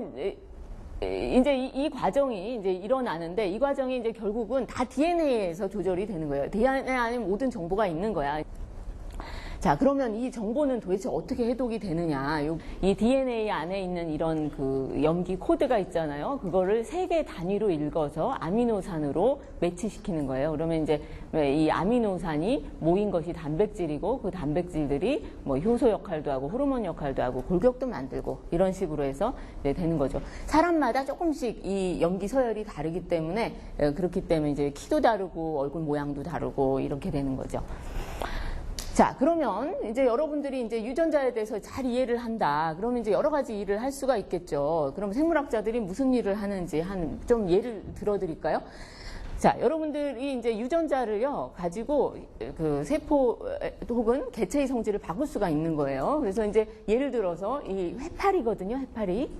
이제 이 과정이 이제 일어나는데, 이 과정이 이제 결국은 다 DNA에서 조절이 되는 거예요. DNA 안에 모든 정보가 있는 거야. 자, 그러면 이 정보는 도대체 어떻게 해독이 되느냐. 이 DNA 안에 있는 이런 염기 코드가 있잖아요. 그거를 3개 단위로 읽어서 아미노산으로 매치시키는 거예요. 그러면 이제 이 아미노산이 모인 것이 단백질이고, 그 단백질들이 효소 역할도 하고 호르몬 역할도 하고 골격도 만들고 이런 식으로 해서 이제 되는 거죠. 사람마다 조금씩 이 염기 서열이 다르기 때문에, 그렇기 때문에 이제 키도 다르고 얼굴 모양도 다르고 이렇게 되는 거죠. 자, 그러면 이제 여러분들이 이제 유전자에 대해서 잘 이해를 한다. 그러면 이제 여러 가지 일을 할 수가 있겠죠. 그럼 생물학자들이 무슨 일을 하는지 좀 예를 들어드릴까요? 자, 여러분들이 이제 유전자를요, 가지고 세포 혹은 개체의 성질을 바꿀 수가 있는 거예요. 그래서 이제 예를 들어서 이 해파리거든요, 해파리.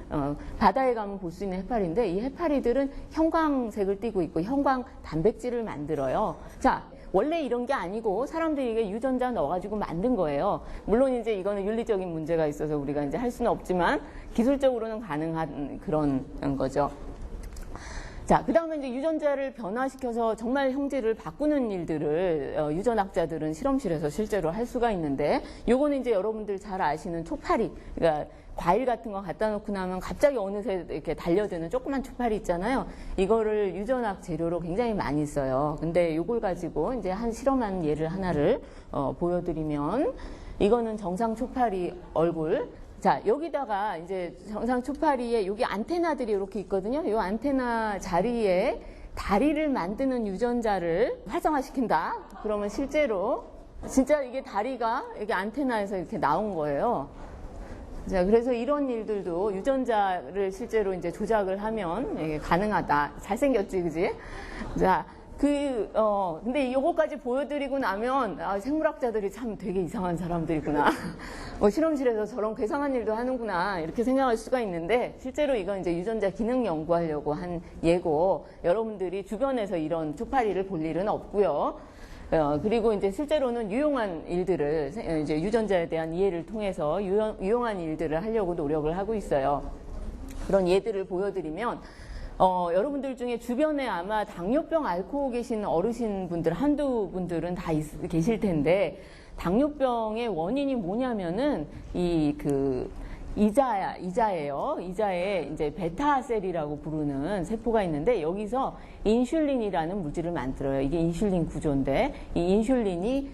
바다에 가면 볼 수 있는 해파리인데, 이 해파리들은 형광색을 띠고 있고 형광 단백질을 만들어요. 자, 원래 이런 게 아니고 사람들이 이게 유전자 넣어가지고 만든 거예요. 물론 이제 이거는 윤리적인 문제가 있어서 우리가 이제 할 수는 없지만 기술적으로는 가능한 그런 거죠. 자, 그 다음에 이제 유전자를 변화시켜서 정말 형질을 바꾸는 일들을 유전학자들은 실험실에서 실제로 할 수가 있는데, 요거는 이제 여러분들 잘 아시는 초파리, 그러니까 과일 같은 거 갖다 놓고 나면 갑자기 어느새 이렇게 달려드는 조그만 초파리 있잖아요. 이거를 유전학 재료로 굉장히 많이 써요. 근데 요걸 가지고 이제 실험한 예를 하나를 보여드리면, 이거는 정상 초파리 얼굴. 자, 여기다가 이제 정상 초파리에 여기 안테나들이 이렇게 있거든요. 이 안테나 자리에 다리를 만드는 유전자를 활성화시킨다. 그러면 실제로 진짜 이게 다리가 이게 안테나에서 이렇게 나온 거예요. 자, 그래서 이런 일들도 유전자를 실제로 이제 조작을 하면 이게 가능하다. 잘생겼지, 그지? 자, 근데 요거까지 보여드리고 나면, 생물학자들이 참 되게 이상한 사람들이구나. 실험실에서 저런 괴상한 일도 하는구나. 이렇게 생각할 수가 있는데, 실제로 이건 이제 유전자 기능 연구하려고 한 예고, 여러분들이 주변에서 이런 초파리를 볼 일은 없고요. 그리고 이제 실제로는 유용한 일들을, 이제 유전자에 대한 이해를 통해서 유용한 일들을 하려고 노력을 하고 있어요. 그런 예들을 보여드리면, 여러분들 중에 주변에 아마 당뇨병 앓고 계신 어르신분들, 한두 분들은 다 계실 텐데, 당뇨병의 원인이 뭐냐면은, 이자예요. 이자에 이제 베타셀이라고 부르는 세포가 있는데, 여기서 인슐린이라는 물질을 만들어요. 이게 인슐린 구조인데, 이 인슐린이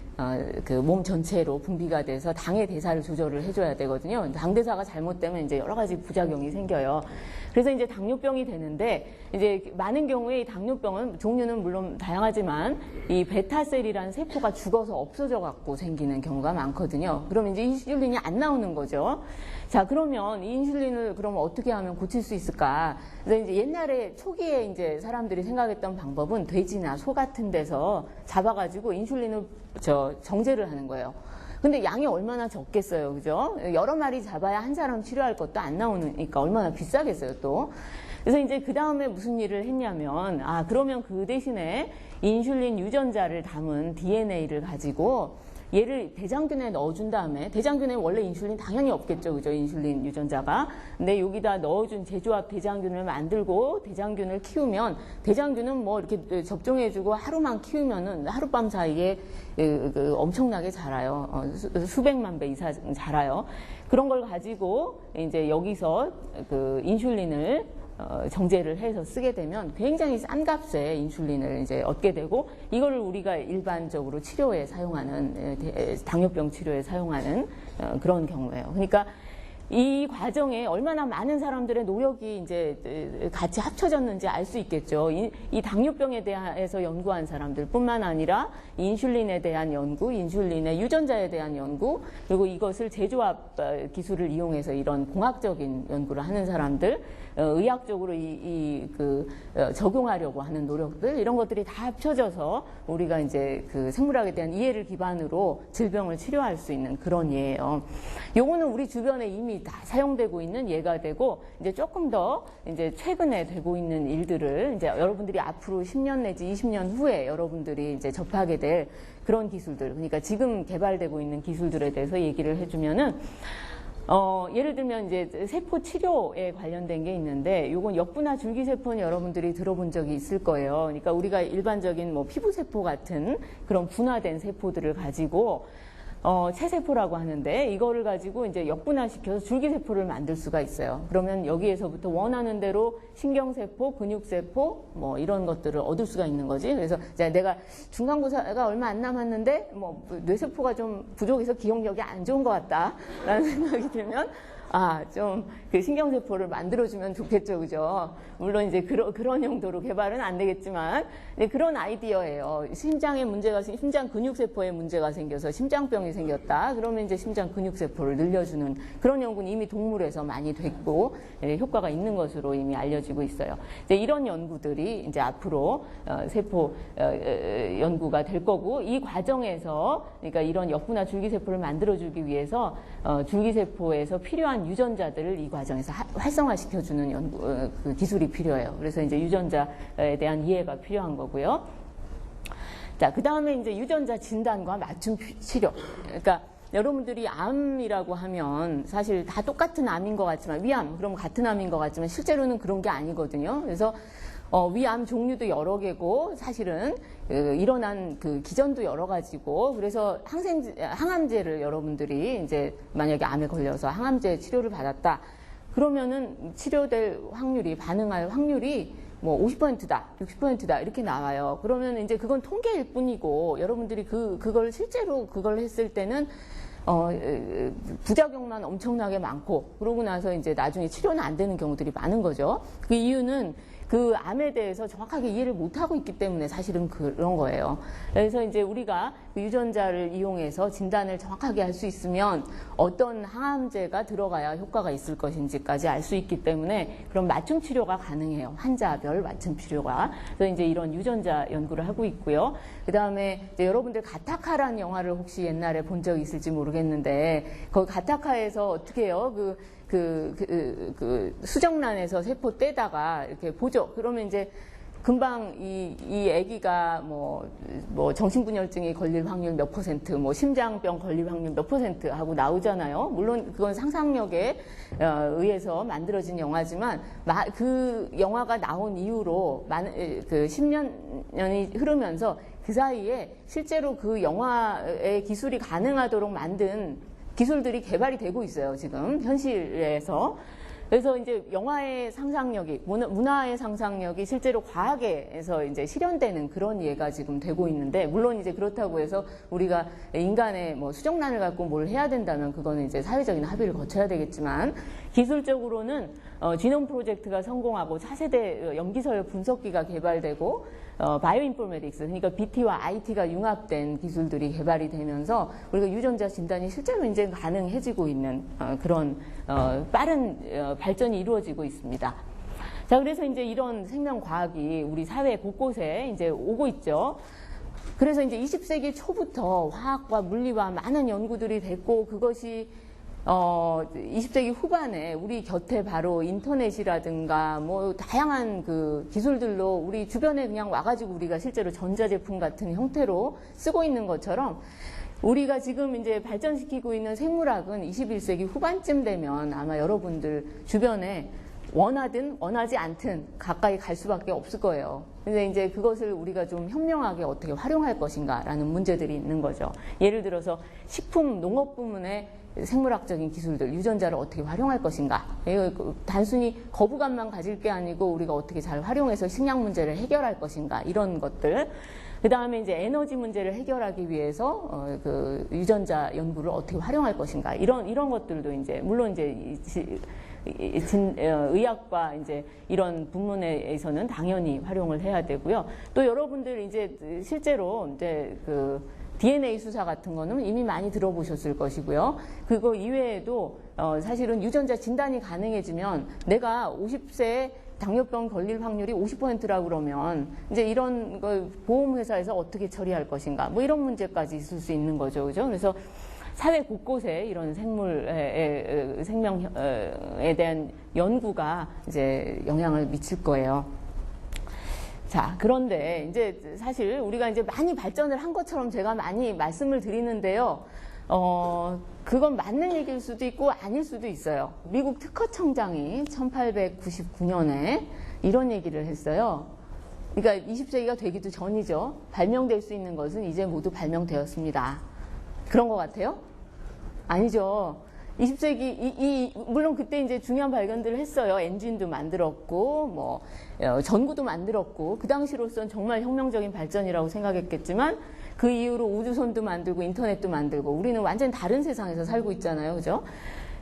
몸 전체로 분비가 돼서 당의 대사를 조절을 해줘야 되거든요. 당 대사가 잘못되면 이제 여러 가지 부작용이 생겨요. 그래서 이제 당뇨병이 되는데, 이제 많은 경우에 이 당뇨병은 종류는 물론 다양하지만 이 베타셀이라는 세포가 죽어서 없어져 갖고 생기는 경우가 많거든요. 그럼 이제 인슐린이 안 나오는 거죠. 자, 그러면 이 인슐린을 그럼 어떻게 하면 고칠 수 있을까? 그래서 이제 옛날에 초기에 이제 사람들이 생각했던 방법은 돼지나 소 같은 데서 잡아가지고 인슐린을 정제를 하는 거예요. 근데 양이 얼마나 적겠어요, 그죠? 여러 마리 잡아야 한 사람 치료할 것도 안 나오니까 얼마나 비싸겠어요, 또. 그래서 이제 그 다음에 무슨 일을 했냐면, 그러면 그 대신에 인슐린 유전자를 담은 DNA를 가지고 얘를 대장균에 넣어준 다음에, 대장균에 원래 인슐린 당연히 없겠죠, 그죠? 인슐린 유전자가. 근데 여기다 넣어준 제조합 대장균을 만들고 대장균을 키우면, 대장균은 뭐 이렇게 접종해주고 하루만 키우면은 하룻밤 사이에 엄청나게 자라요. 수백만 배 이상 자라요. 그런 걸 가지고 이제 여기서 인슐린을 정제를 해서 쓰게 되면 굉장히 싼 값에 인슐린을 이제 얻게 되고 이거를 우리가 일반적으로 치료에 사용하는 당뇨병 치료에 사용하는 그런 경우예요. 그러니까 이 과정에 얼마나 많은 사람들의 노력이 이제 같이 합쳐졌는지 알 수 있겠죠. 이 당뇨병에 대해서 연구한 사람들뿐만 아니라 인슐린에 대한 연구, 인슐린의 유전자에 대한 연구, 그리고 이것을 재조합 기술을 이용해서 이런 공학적인 연구를 하는 사람들, 의학적으로 적용하려고 하는 노력들, 이런 것들이 다 합쳐져서 우리가 이제 그 생물학에 대한 이해를 기반으로 질병을 치료할 수 있는 그런 예예요. 요거는 우리 주변에 이미 다 사용되고 있는 예가 되고, 이제 조금 더 이제 최근에 되고 있는 일들을 이제 여러분들이 앞으로 10년 내지 20년 후에 여러분들이 이제 접하게 될 그런 기술들, 그러니까 지금 개발되고 있는 기술들에 대해서 얘기를 해주면은, 예를 들면 이제 세포 치료에 관련된 게 있는데, 요건 역분화 줄기세포는 여러분들이 들어본 적이 있을 거예요. 그러니까 우리가 일반적인 뭐 피부세포 같은 그런 분화된 세포들을 가지고 체세포라고 하는데, 이거를 가지고 이제 역분화시켜서 줄기세포를 만들 수가 있어요. 그러면 여기에서부터 원하는 대로 신경세포, 근육세포, 뭐 이런 것들을 얻을 수가 있는 거지. 그래서 이제 내가 중간고사가 얼마 안 남았는데, 뭐 뇌세포가 좀 부족해서 기억력이 안 좋은 것 같다라는 생각이 들면, 좀 그 신경세포를 만들어주면 좋겠죠, 그죠? 물론 이제 그런 용도로 개발은 안 되겠지만, 그런 아이디어예요. 심장 근육세포에 문제가 생겨서 심장병이 생겼다. 그러면 이제 심장 근육세포를 늘려주는 그런 연구는 이미 동물에서 많이 됐고, 효과가 있는 것으로 이미 알려지고 있어요. 이제 이런 연구들이 이제 앞으로 세포 연구가 될 거고, 이 과정에서 그러니까 이런 역분화 줄기세포를 만들어주기 위해서 줄기세포에서 필요한 유전자들을 이 과정에서 활성화시켜주는 그 기술이 필요해요. 그래서 이제 유전자에 대한 이해가 필요한 거고요. 자, 그 다음에 이제 유전자 진단과 맞춤 치료. 그러니까 여러분들이 암이라고 하면 사실 다 똑같은 암인 것 같지만, 위암, 그럼 같은 암인 것 같지만 실제로는 그런 게 아니거든요. 그래서 위암 종류도 여러 개고, 사실은 일어난 그 기전도 여러 가지고, 그래서 항암제를 여러분들이 이제 만약에 암에 걸려서 항암제 치료를 받았다. 그러면은 치료될 확률이, 반응할 확률이 뭐 50%다, 60%다 이렇게 나와요. 그러면 이제 그건 통계일 뿐이고, 여러분들이 그걸 실제로 그걸 했을 때는 부작용만 엄청나게 많고, 그러고 나서 이제 나중에 치료는 안 되는 경우들이 많은 거죠. 그 이유는 그 암에 대해서 정확하게 이해를 못하고 있기 때문에 사실은 그런 거예요. 그래서 이제 우리가 그 유전자를 이용해서 진단을 정확하게 할 수 있으면 어떤 항암제가 들어가야 효과가 있을 것인지까지 알 수 있기 때문에 그런 맞춤 치료가 가능해요. 환자별 맞춤 치료가. 그래서 이제 이런 유전자 연구를 하고 있고요. 그 다음에 이제 여러분들 가타카라는 영화를 혹시 옛날에 본 적 있을지 모르겠는데, 그 가타카에서 어떻게 해요? 수정란에서 세포 떼다가 이렇게 보죠. 그러면 이제 금방 이 아기가 뭐 정신분열증이 걸릴 확률 몇 %, 뭐 심장병 걸릴 확률 몇 % 하고 나오잖아요. 물론 그건 상상력에 의해서 만들어진 영화지만, 그 영화가 나온 이후로 그 10년이 흐르면서 그 사이에 실제로 그 영화의 기술이 가능하도록 만든 기술들이 개발이 되고 있어요, 지금 현실에서. 그래서 이제 영화의 상상력이, 문화의 상상력이 실제로 과학에서 이제 실현되는 그런 예가 지금 되고 있는데, 물론 이제 그렇다고 해서 우리가 인간의 뭐 수정란을 갖고 뭘 해야 된다면 그거는 이제 사회적인 합의를 거쳐야 되겠지만, 기술적으로는 지놈 프로젝트가 성공하고 차세대 염기서열 분석기가 개발되고, 바이오인포메틱스, 그러니까 BT와 IT가 융합된 기술들이 개발이 되면서 우리가 유전자 진단이 실제로 이제 가능해지고 있는 그런 빠른 발전이 이루어지고 있습니다. 자, 그래서 이제 이런 생명과학이 우리 사회 곳곳에 이제 오고 있죠. 그래서 이제 20세기 초부터 화학과 물리와 많은 연구들이 됐고, 그것이 20세기 후반에 우리 곁에 바로 인터넷이라든가 뭐 다양한 그 기술들로 우리 주변에 그냥 와가지고 우리가 실제로 전자제품 같은 형태로 쓰고 있는 것처럼, 우리가 지금 이제 발전시키고 있는 생물학은 21세기 후반쯤 되면 아마 여러분들 주변에 원하든 원하지 않든 가까이 갈 수밖에 없을 거예요. 근데 이제 그것을 우리가 좀 현명하게 어떻게 활용할 것인가라는 문제들이 있는 거죠. 예를 들어서 식품, 농업 부문에 생물학적인 기술들, 유전자를 어떻게 활용할 것인가. 단순히 거부감만 가질 게 아니고 우리가 어떻게 잘 활용해서 식량 문제를 해결할 것인가. 이런 것들. 그 다음에 이제 에너지 문제를 해결하기 위해서 그 유전자 연구를 어떻게 활용할 것인가. 이런 것들도 이제, 물론 이제 의학과 이제 이런 부문에서는 당연히 활용을 해야 되고요. 또 여러분들 이제 실제로 이제 그 DNA 수사 같은 거는 이미 많이 들어보셨을 것이고요. 그거 이외에도 사실은 유전자 진단이 가능해지면 내가 50세에 당뇨병 걸릴 확률이 50%라고 그러면 이제 이런 걸 보험회사에서 어떻게 처리할 것인가 뭐 이런 문제까지 있을 수 있는 거죠. 그죠? 그래서 사회 곳곳에 이런 생명에 대한 연구가 이제 영향을 미칠 거예요. 자, 그런데 이제 사실 우리가 이제 많이 발전을 한 것처럼 제가 많이 말씀을 드리는데요. 그건 맞는 얘기일 수도 있고 아닐 수도 있어요. 미국 특허청장이 1899년에 이런 얘기를 했어요. 그러니까 20세기가 되기도 전이죠. 발명될 수 있는 것은 이제 모두 발명되었습니다. 그런 것 같아요? 아니죠. 20세기, 물론 그때 이제 중요한 발견들을 했어요. 엔진도 만들었고, 뭐, 전구도 만들었고, 그 당시로선 정말 혁명적인 발전이라고 생각했겠지만, 그 이후로 우주선도 만들고, 인터넷도 만들고, 우리는 완전 다른 세상에서 살고 있잖아요. 그죠?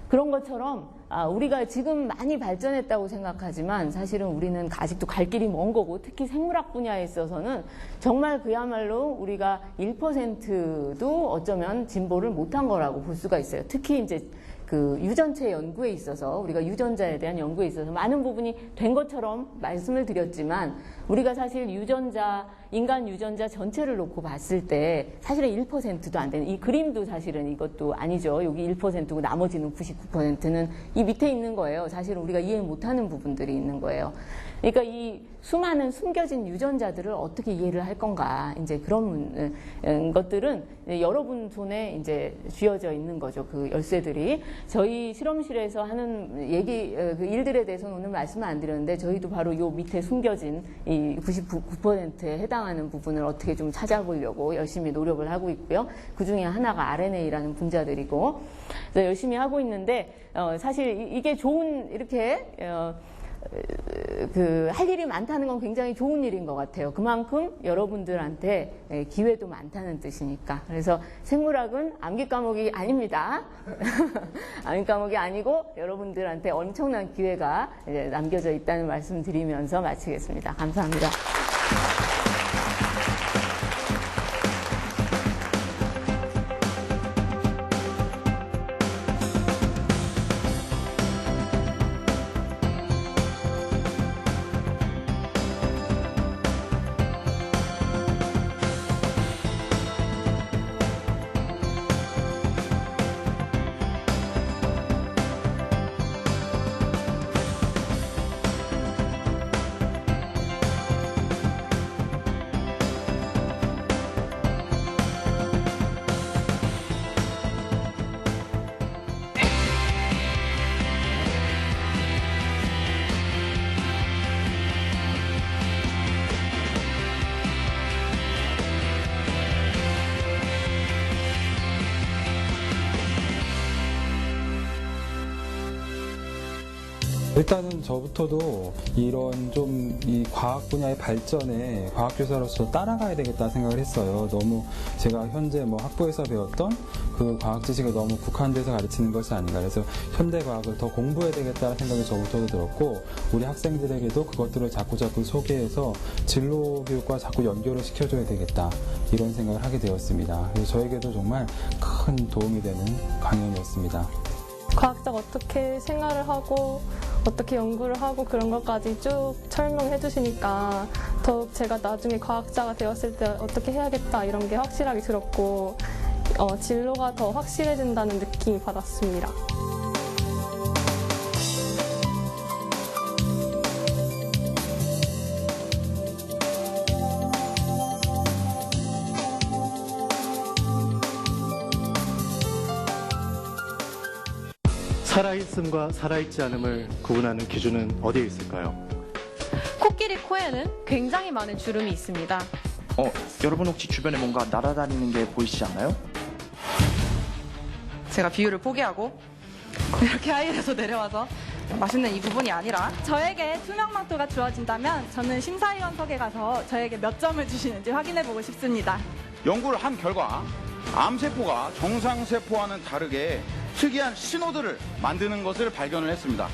그런 것처럼, 우리가 지금 많이 발전했다고 생각하지만, 사실은 우리는 아직도 갈 길이 먼 거고, 특히 생물학 분야에 있어서는 정말 그야말로 우리가 1%도 어쩌면 진보를 못한 거라고 볼 수가 있어요. 특히 이제 그 유전체 연구에 있어서 우리가 유전자에 대한 연구에 있어서 많은 부분이 된 것처럼 말씀을 드렸지만 우리가 사실 인간 유전자 전체를 놓고 봤을 때 사실은 1%도 안 되는 이 그림도 사실은 이것도 아니죠. 여기 1%고 나머지는 99%는 이 밑에 있는 거예요. 사실은 우리가 이해 못하는 부분들이 있는 거예요. 그러니까 이 수많은 숨겨진 유전자들을 어떻게 이해를 할 건가 이제 그런 것들은 여러분 손에 이제 쥐어져 있는 거죠. 그 열쇠들이 저희 실험실에서 하는 그 일들에 대해서는 오늘 말씀을 안 드렸는데 저희도 바로 요 밑에 숨겨진 이 99%에 해당하는 부분을 어떻게 좀 찾아보려고 열심히 노력을 하고 있고요. 그 중에 하나가 RNA라는 분자들이고 그래서 열심히 하고 있는데 사실 이게 좋은 이렇게 할 일이 많다는 건 굉장히 좋은 일인 것 같아요. 그만큼 여러분들한테 기회도 많다는 뜻이니까. 그래서 생물학은 암기 과목이 아닙니다. 암기 과목이 아니고 여러분들한테 엄청난 기회가 남겨져 있다는 말씀 드리면서 마치겠습니다. 감사합니다. 일단은 저부터도 이런 좀 이 과학 분야의 발전에 과학교사로서 따라가야 되겠다 생각을 했어요. 너무 제가 현재 뭐 학부에서 배웠던 그 과학 지식을 너무 국한돼서 가르치는 것이 아닌가. 그래서 현대 과학을 더 공부해야 되겠다는 생각이 저부터도 들었고 우리 학생들에게도 그것들을 자꾸 소개해서 진로 교육과 자꾸 연결을 시켜줘야 되겠다. 이런 생각을 하게 되었습니다. 그래서 저에게도 정말 큰 도움이 되는 강연이었습니다. 과학자가 어떻게 생활을 하고 어떻게 연구를 하고 그런 것까지 쭉 설명해 주시니까 더욱 제가 나중에 과학자가 되었을 때 어떻게 해야겠다 이런 게 확실하게 들었고 진로가 더 확실해진다는 느낌이 받았습니다. 살아있음과 살아있지 않음을 구분하는 기준은 어디에 있을까요? 코끼리 코에는 굉장히 많은 주름이 있습니다. 여러분 혹시 주변에 뭔가 날아다니는 게 보이시지 않나요? 제가 비율을 포기하고 이렇게 하이에서 내려와서 맛있는 이 부분이 아니라 저에게 투명망토가 주어진다면 저는 심사위원석에 가서 저에게 몇 점을 주시는지 확인해보고 싶습니다. 연구를 한 결과 암세포가 정상세포와는 다르게 특이한 신호들을 만드는 것을 발견을 했습니다.